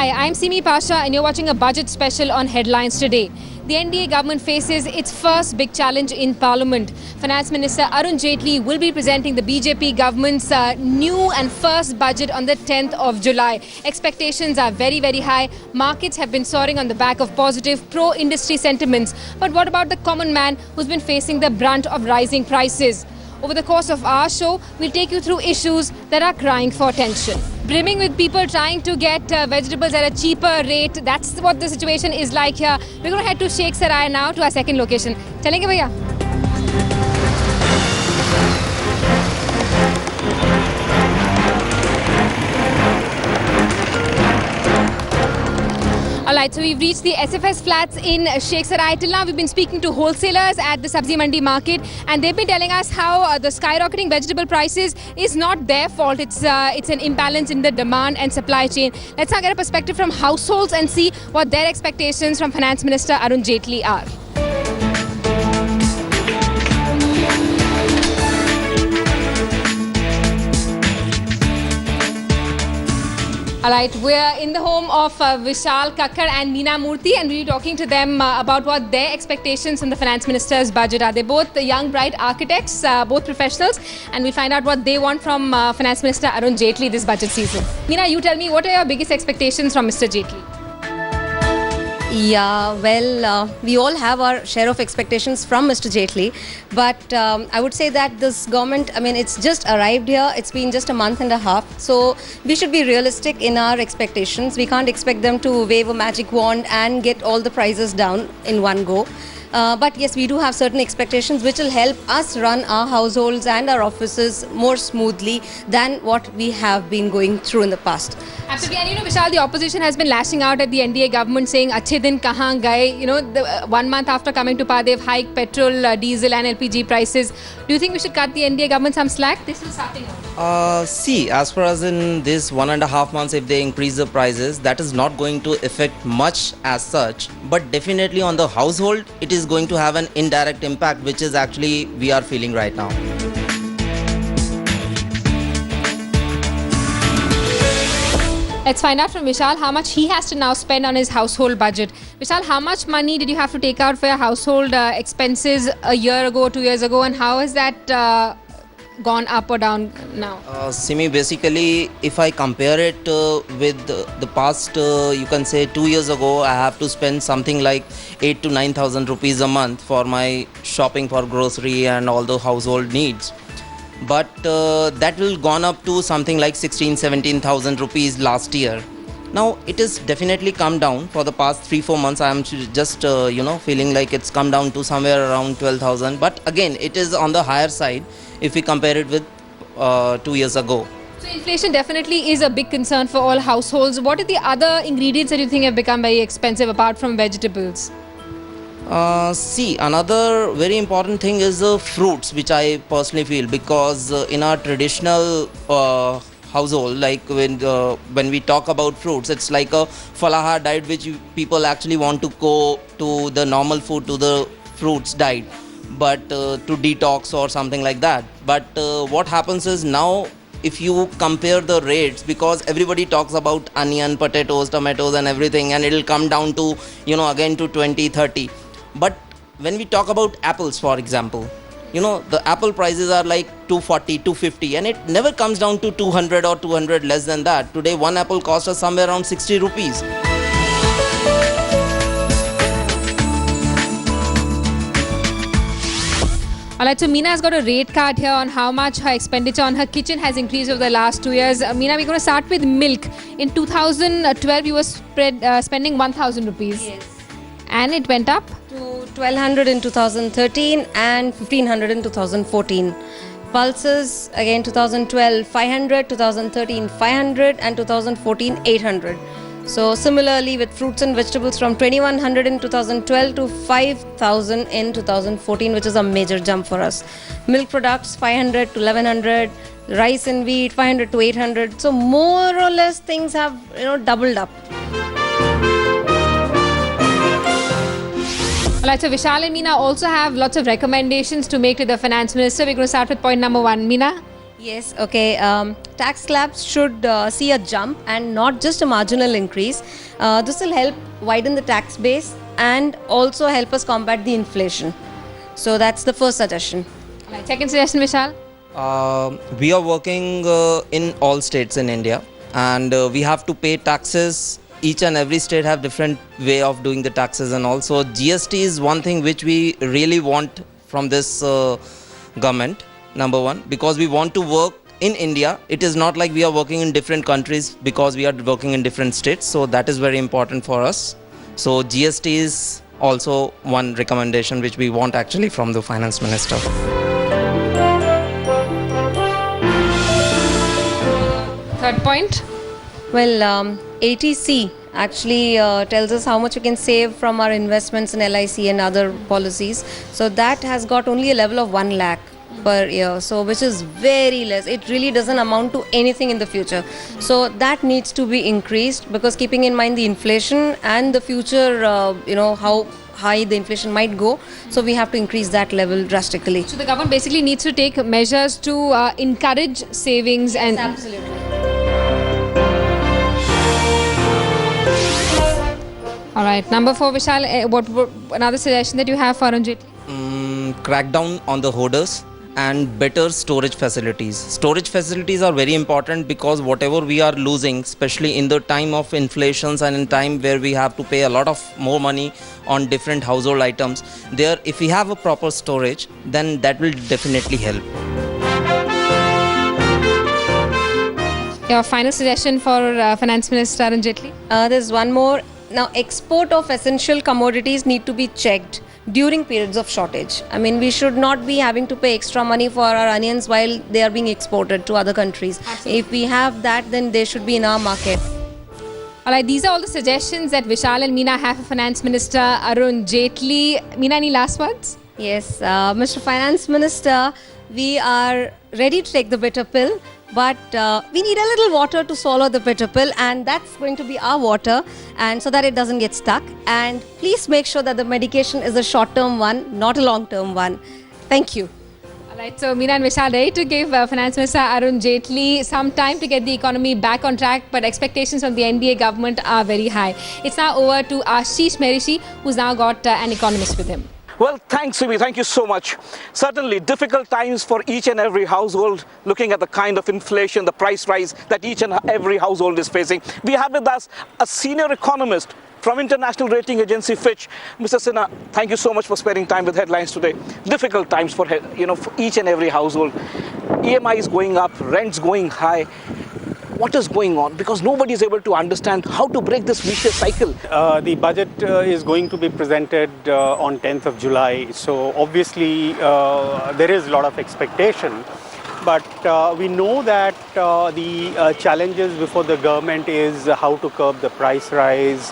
Hi, I'm Simi Pasha and you're watching a budget special on Headlines Today. The NDA government faces its first big challenge in Parliament. Finance Minister Arun Jaitley will be presenting the BJP government's new and first budget on the 10th of July. Expectations are very, very high. Markets have been soaring on the back of positive pro-industry sentiments. But what about the common man who's been facing the brunt of rising prices? Over the course of our show, we'll take you through issues that are crying for attention. Brimming with people trying to get vegetables at a cheaper rate. That's what the situation is like here. We're going to head to Sheikh Sarai now to our second location. Chalenge bhaiya? Alright, so we've reached the SFS flats in Sheikh Sarai. Till now, we've been speaking to wholesalers at the Sabzi Mandi market, and they've been telling us how the skyrocketing vegetable prices is not their fault. It's an imbalance in the demand and supply chain. Let's now get a perspective from households and see what their expectations from Finance Minister Arun Jaitley are. Alright, we're in the home of Vishal Kakkar and Meena Murthy, and we're talking to them about what their expectations from the Finance Minister's budget are. They're both young, bright architects, both professionals, and we'll find out what they want from Finance Minister Arun Jaitley this budget season. Meena, you tell me, what are your biggest expectations from Mr. Jaitley? Yeah, well, we all have our share of expectations from Mr. Jaitley, but I would say that this government, it's just arrived here. It's been just a month and a half, so we should be realistic in our expectations. We can't expect them to wave a magic wand and get all the prices down in one go. But yes, we do have certain expectations which will help us run our households and our offices more smoothly than what we have been going through in the past. Absolutely. And Vishal, the opposition has been lashing out at the NDA government saying, "Achhe din kahan gaye?" 1 month after coming to power, they've hiked petrol, diesel and LPG prices. Do you think we should cut the NDA government some slack? This is starting out. See, as far as in this 1.5 months, if they increase the prices, that is not going to affect much as such. But definitely on the household, it is going to have an indirect impact, which is actually we are feeling right now. Let's find out from Vishal how much he has to now spend on his household budget. Vishal, how much money did you have to take out for your household expenses a year ago, 2 years ago, and how has that gone up or down now? Simi, basically, if I compare it with the past, you can say 2 years ago, I have to spend something like 8,000 to 9,000 rupees a month for my shopping for grocery and all the household needs. But that will gone up to something like 17,000 rupees last year. Now it is definitely come down. For the past 3-4 months I am just feeling like it's come down to somewhere around 12,000, but again it is on the higher side if we compare it with 2 years ago. So inflation definitely is a big concern for all households. What are the other ingredients that you think have become very expensive apart from vegetables? See, another very important thing is fruits, which I personally feel, because in our traditional household, like when we talk about fruits, it's like a falahar diet which people actually want to go to the normal food, to the fruits diet, but to detox or something like that. But what happens is now, if you compare the rates, because everybody talks about onion, potatoes, tomatoes and everything, and it'll come down to, again to 20, 30. But when we talk about apples, for example, the apple prices are like 240, 250, and it never comes down to 200 or 200 less than that. Today, one apple costs us somewhere around 60 rupees. Alright, so Meena has got a rate card here on how much her expenditure on her kitchen has increased over the last 2 years. Meena, we're going to start with milk. In 2012, you were spending 1,000 rupees. Yes. And it went up? To 1,200 in 2013 and 1,500 in 2014. Pulses, again 2012, 500, 2013, 500 and 2014, 800. So similarly with fruits and vegetables from 2,100 in 2012 to 5,000 in 2014, which is a major jump for us. Milk products 500 to 1,100, rice and wheat 500 to 800. So more or less things have doubled up. Alright, so Vishal and Meena also have lots of recommendations to make to the Finance Minister. We're going to start with point number 1. Meena? Yes, okay. Tax slabs should see a jump and not just a marginal increase. This will help widen the tax base and also help us combat the inflation. So that's the first suggestion. Right. Second suggestion, Vishal. We are working in all states in India, and we have to pay taxes. Each and every state have different way of doing the taxes, and also GST is one thing which we really want from this government. Number one, because we want to work in India. It is not like we are working in different countries because we are working in different states. So that is very important for us. So GST is also one recommendation which we want actually from the finance minister. Third point. Well, ATC actually tells us how much we can save from our investments in LIC and other policies. So that has got only a level of 1 lakh per year, so which is very less. It really doesn't amount to anything in the future. So that needs to be increased, because keeping in mind the inflation and the future, how high the inflation might go, so we have to increase that level drastically. So the government basically needs to take measures to encourage savings and... Absolutely. All right. Number 4, Vishal, what another suggestion that you have for Arun Jaitley? Crackdown on the hoarders and better storage facilities. Storage facilities are very important, because whatever we are losing, especially in the time of inflations and in time where we have to pay a lot of more money on different household items, there if we have a proper storage, then that will definitely help. Your final suggestion for Finance Minister Arun Jaitley? There's one more. Now, export of essential commodities need to be checked during periods of shortage. I mean, we should not be having to pay extra money for our onions while they are being exported to other countries. Absolutely. If we have that, then they should be in our market. All right, these are all the suggestions that Vishal and Meena have for Finance Minister Arun Jaitley. Meena, any last words? Yes, Mr. Finance Minister, we are ready to take the bitter pill, but we need a little water to swallow the bitter pill, and that's going to be our water, and so that it doesn't get stuck. And please make sure that the medication is a short-term one, not a long-term one. Thank you. All right, so Meena and Vishal ready to give Finance Minister Arun Jaitley some time to get the economy back on track, but expectations from the NDA government are very high. It's now over to Ashish Merishi, who's now got an economist with him. Well, thanks, Simi. Thank you so much. Certainly difficult times for each and every household, looking at the kind of inflation, the price rise that each and every household is facing. We have with us a senior economist from international rating agency Fitch. Mr. Sinha, thank you so much for spending time with Headlines today. Difficult times for each and every household. EMI is going up, rents going high. What is going on? Because nobody is able to understand how to break this vicious cycle. The budget is going to be presented on 10th of July. So obviously there is a lot of expectation. But we know that the challenges before the government is how to curb the price rise,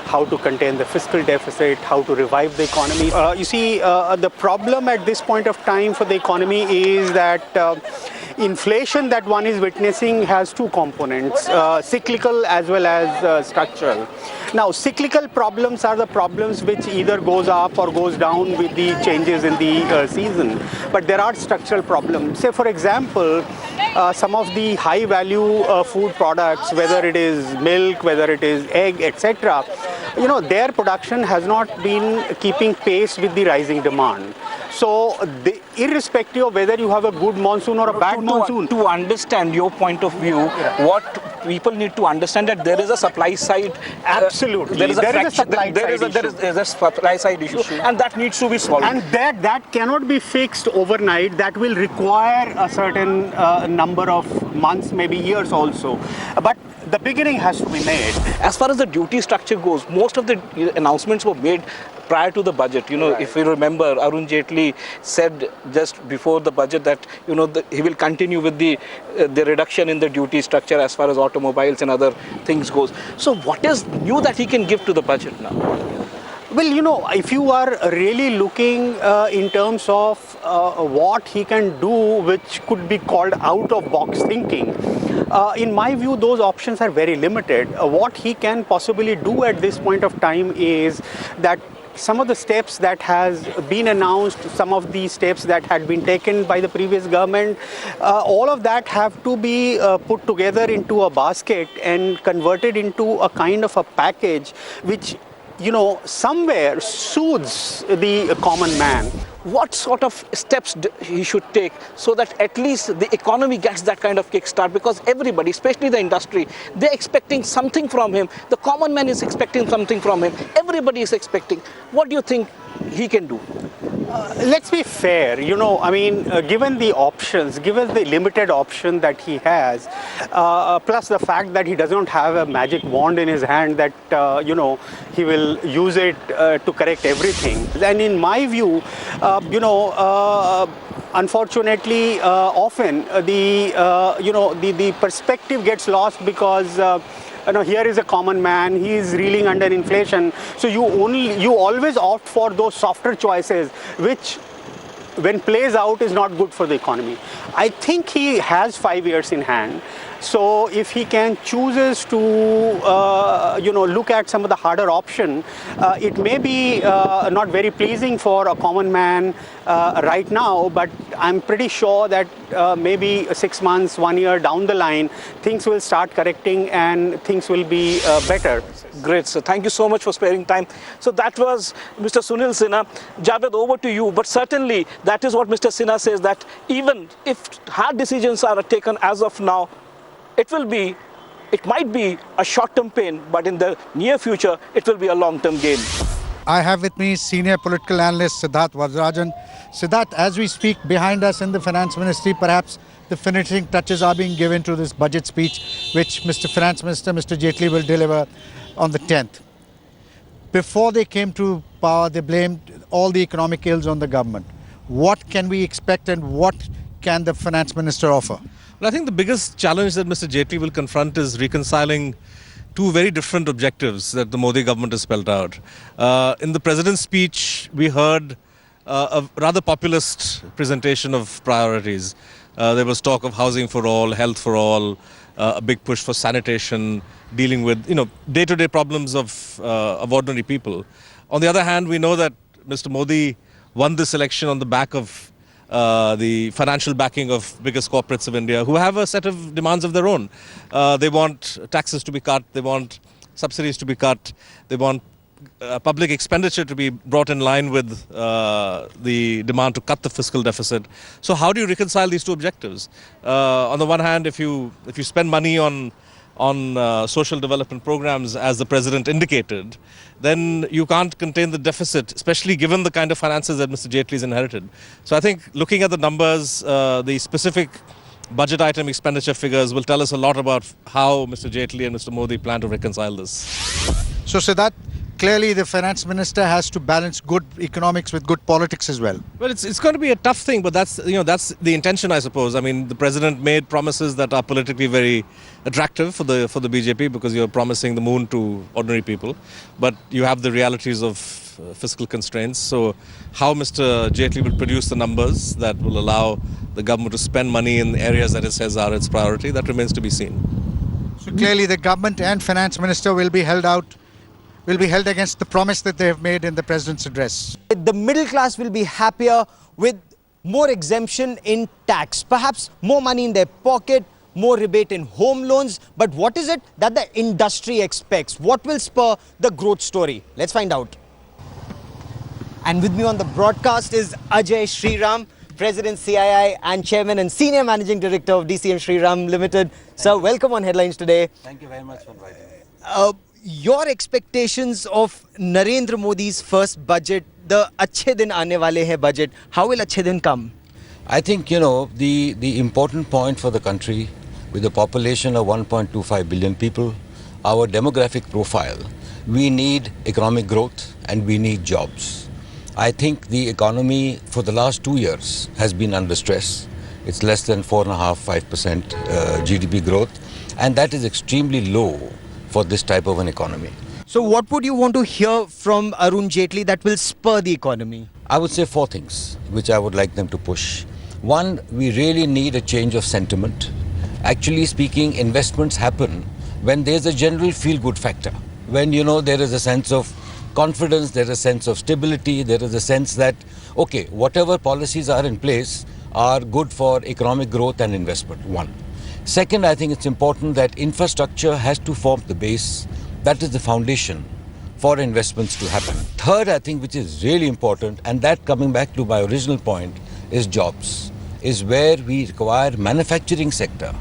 how to contain the fiscal deficit, how to revive the economy. The problem at this point of time for the economy is that inflation that one is witnessing has two components, cyclical as well as structural. Now, cyclical problems are the problems which either goes up or goes down with the changes in the season. But there are structural problems. Say, for example, some of the high value food products, whether it is milk, whether it is egg, etc., their production has not been keeping pace with the rising demand. So, irrespective of whether you have a good monsoon or a bad monsoon. To understand your point of view, what people need to understand that there is a supply side. Absolutely. There is a supply side issue, and that needs to be solved. And that cannot be fixed overnight. That will require a certain number of months, maybe years also. But the beginning has to be made. As far as the duty structure goes, most of the announcements were made prior to the budget. Right. If you remember, Arun Jaitley said just before the budget that he will continue with the reduction in the duty structure as far as automobiles and other things goes. So what is new that he can give to the budget now? Well, if you are really looking in terms of what he can do, which could be called out-of-box thinking, in my view, those options are very limited. What he can possibly do at this point of time is that some of the steps that has been announced, some of the steps that had been taken by the previous government, all of that have to be put together into a basket and converted into a kind of a package which, somewhere soothes the common man. What sort of steps he should take so that at least the economy gets that kind of kickstart? Because everybody, especially the industry, they're expecting something from him. The common man is expecting something from him. Everybody is expecting. What do you think he can do? Let's be fair, given the options, given the limited option that he has, plus the fact that he does not have a magic wand in his hand that, he will use it to correct everything. And in my view, unfortunately, often the perspective gets lost because here is a common man, he is reeling under inflation. So you always opt for those softer choices, which when plays out is not good for the economy. I think he has 5 years in hand. So if he chooses to, look at some of the harder option, it may be not very pleasing for a common man right now, but I'm pretty sure that maybe 6 months, 1 year down the line, things will start correcting and things will be better. Great, sir. Thank you so much for sparing time. So that was Mr. Sunil Sinha. Javed, over to you. But certainly that is what Mr. Sinha says, that even if hard decisions are taken as of now, it might be a short-term pain, but in the near future, it will be a long-term gain. I have with me senior political analyst Siddharth Vajrajan. Siddharth, as we speak, behind us in the Finance Ministry, perhaps the finishing touches are being given to this budget speech, which Mr. Finance Minister, Mr. Jaitley, will deliver on the 10th. Before they came to power, they blamed all the economic ills on the government. What can we expect and what can the Finance Minister offer? Well, I think the biggest challenge that Mr. Jaitley will confront is reconciling two very different objectives that the Modi government has spelled out. In the President's speech, we heard a rather populist presentation of priorities. There was talk of housing for all, health for all, a big push for sanitation, dealing with day-to-day problems of ordinary people. On the other hand, we know that Mr. Modi won this election on the back of the financial backing of biggest corporates of India, who have a set of demands of their own. They want taxes to be cut, they want subsidies to be cut, they want public expenditure to be brought in line with the demand to cut the fiscal deficit. So how do you reconcile these two objectives? On the one hand, if you spend money on social development programs, as the President indicated, then you can't contain the deficit, especially given the kind of finances that Mr. Jaitley's inherited. So I think looking at the numbers, the specific budget item expenditure figures will tell us a lot about how Mr. Jaitley and Mr. Modi plan to reconcile this. So Siddharth, clearly the Finance Minister has to balance good economics with good politics as well. Well, it's going to be a tough thing, but that's the intention, I suppose. I mean, the President made promises that are politically very attractive for the BJP, because you're promising the moon to ordinary people, but you have the realities of fiscal constraints. So how Mr. Jaitley will produce the numbers that will allow the government to spend money in areas that it says are its priority, that remains to be seen. So clearly the government and Finance Minister will be held against the promise that they have made in the President's address. The middle class will be happier with more exemption in tax, perhaps more money in their pocket, more rebate in home loans. But what is it that the industry expects? What will spur the growth story? Let's find out. And with me on the broadcast is Ajay Shriram, President CII and Chairman and Senior Managing Director of DCM Shriram Limited. Sir, welcome on Headlines today. Thank you very much for inviting me. Your expectations of Narendra Modi's first budget, the Achhe Din Aane Wale Hai budget, how will Achhe Din come? I think, the important point for the country, with a population of 1.25 billion people, our demographic profile, we need economic growth and we need jobs. I think the economy for the last 2 years has been under stress. It's less than 4.5-5% GDP growth, and that is extremely low for this type of an economy. So what would you want to hear from Arun Jaitley that will spur the economy? I would say 4 things which I would like them to push. One, we really need a change of sentiment. Actually speaking, investments happen when there's a general feel-good factor. When, there is a sense of confidence, there is a sense of stability, there is a sense that, okay, whatever policies are in place are good for economic growth and investment, one. Second, I think it's important that infrastructure has to form the base. That is the foundation for investments to happen. Third, I think, which is really important, and that coming back to my original point, is jobs, is where we require manufacturing sector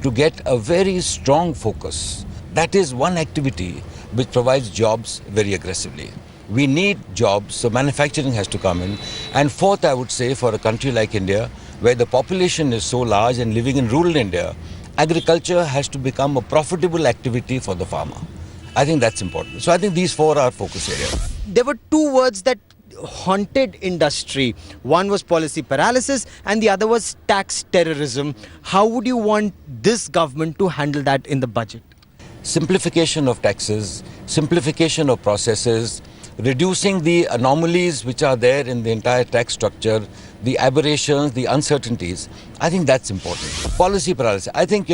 to get a very strong focus. That is one activity which provides jobs very aggressively. We need jobs, so manufacturing has to come in. And fourth, I would say, for a country like India, where the population is so large and living in rural India, agriculture has to become a profitable activity for the farmer. I think that's important. So I think these four are focus areas. There were two words that haunted industry. One was policy paralysis and the other was tax terrorism. How would you want this government to handle that in the budget? Simplification of taxes, simplification of processes, reducing the anomalies which are there in the entire tax structure, the aberrations, the uncertainties. I think that's important. Policy paralysis. I think,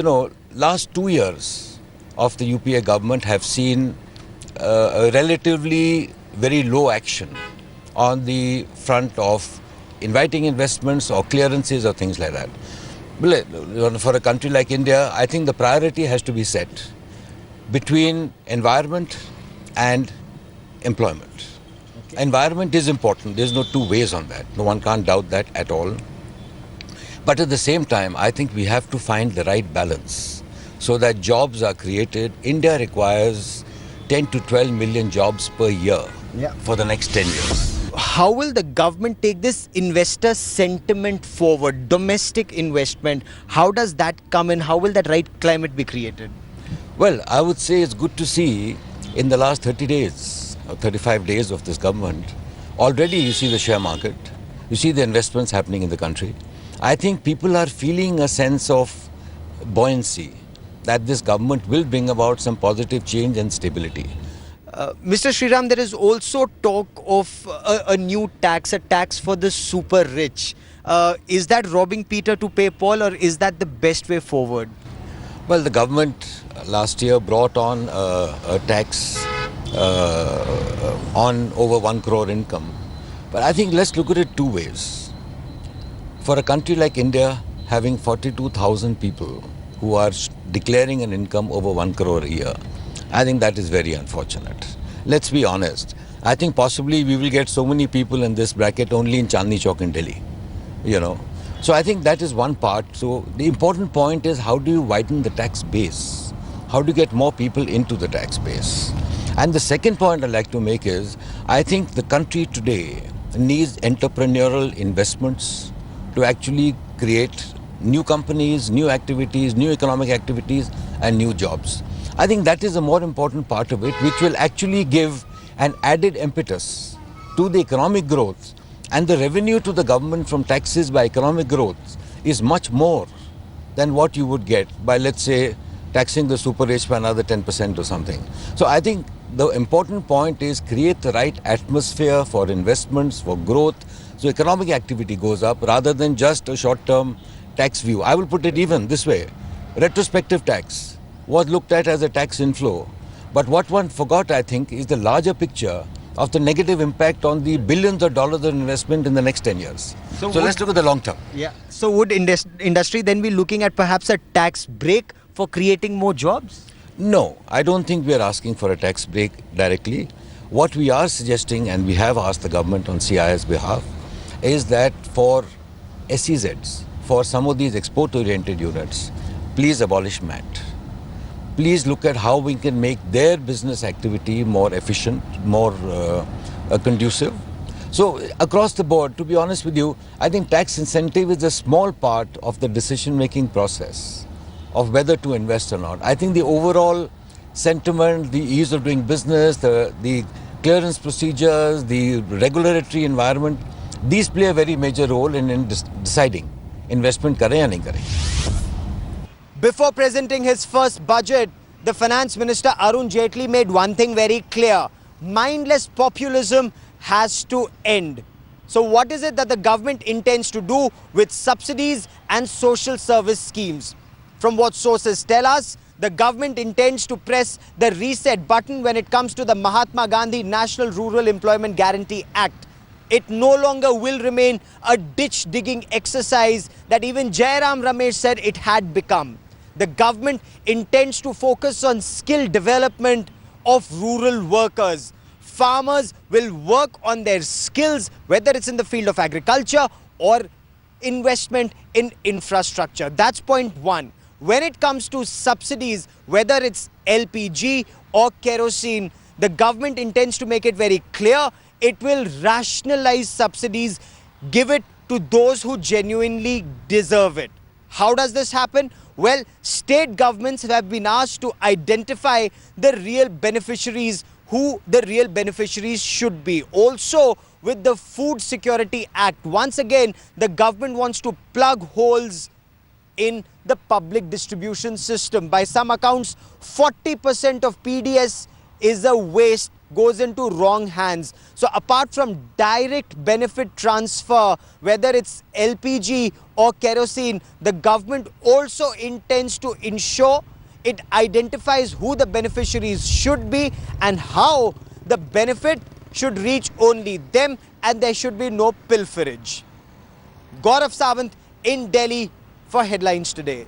last 2 years of the UPA government have seen a relatively very low action on the front of inviting investments or clearances or things like that. For a country like India, I think the priority has to be set between environment and employment. Okay. Environment is important. There's no two ways on that. No one can't doubt that at all. But at the same time, I think we have to find the right balance so that jobs are created. India requires 10 to 12 million jobs per year for the next 10 years. How will the government take this investor sentiment forward, domestic investment? How does that come in? How will that right climate be created? Well, I would say it's good to see in the last 30 days or 35 days of this government, already you see the share market, you see the investments happening in the country. I think people are feeling a sense of buoyancy that this government will bring about some positive change and stability. Mr. Sriram, there is also talk of a new tax, a tax for the super rich. Is that robbing Peter to pay Paul, or is that the best way forward? Well, the government last year brought on a tax on over 1 crore income. But I think let's look at it two ways. For a country like India, having 42,000 people who are declaring an income over 1 crore a year, I think that is very unfortunate. Let's be honest. I think possibly we will get so many people in this bracket only in Chandni Chowk in Delhi, So I think that is one part. So the important point is, how do you widen the tax base? How do you get more people into the tax base? And the second point I'd like to make is, I think the country today needs entrepreneurial investments to actually create new companies, new activities, new economic activities and new jobs. I think that is a more important part of it, which will actually give an added impetus to the economic growth. And the revenue to the government from taxes by economic growth is much more than what you would get by, let's say, taxing the super rich by another 10% or something. So I think the important point is create the right atmosphere for investments, for growth, so economic activity goes up rather than just a short-term tax view. I will put it even this way. Retrospective tax was looked at as a tax inflow. But what one forgot, I think, is the larger picture of the negative impact on the billions of dollars of investment in the next 10 years. So let's look at the long term. Yeah. So would industry then be looking at perhaps a tax break for creating more jobs? No, I don't think we are asking for a tax break directly. What we are suggesting, and we have asked the government on CI's behalf, is that for SEZs, for some of these export-oriented units, please abolish MAT. Please look at how we can make their business activity more efficient, more conducive. So across the board, to be honest with you, I think tax incentive is a small part of the decision-making process of whether to invest or not. I think the overall sentiment, the ease of doing business, the clearance procedures, the regulatory environment, these play a very major role in deciding investment kare ya nahi kare. Before presenting his first budget, the Finance Minister Arun Jaitley made one thing very clear. Mindless populism has to end. So what is it that the government intends to do with subsidies and social service schemes? From what sources tell us, the government intends to press the reset button when it comes to the Mahatma Gandhi National Rural Employment Guarantee Act. It no longer will remain a ditch-digging exercise that even Jairam Ramesh said it had become. The government intends to focus on skill development of rural workers. Farmers will work on their skills, whether it's in the field of agriculture or investment in infrastructure. That's point one. When it comes to subsidies, whether it's LPG or kerosene, the government intends to make it very clear it will rationalize subsidies, give it to those who genuinely deserve it. How does this happen? Well, state governments have been asked to identify the real beneficiaries, who the real beneficiaries should be. Also, with the Food Security Act, once again, the government wants to plug holes in the public distribution system. By some accounts, 40% of PDS is a waste, goes into wrong hands. So apart from direct benefit transfer, whether it's LPG or kerosene, the government also intends to ensure it identifies who the beneficiaries should be and how the benefit should reach only them, and there should be no pilferage. Gaurav Sawant in Delhi for Headlines Today.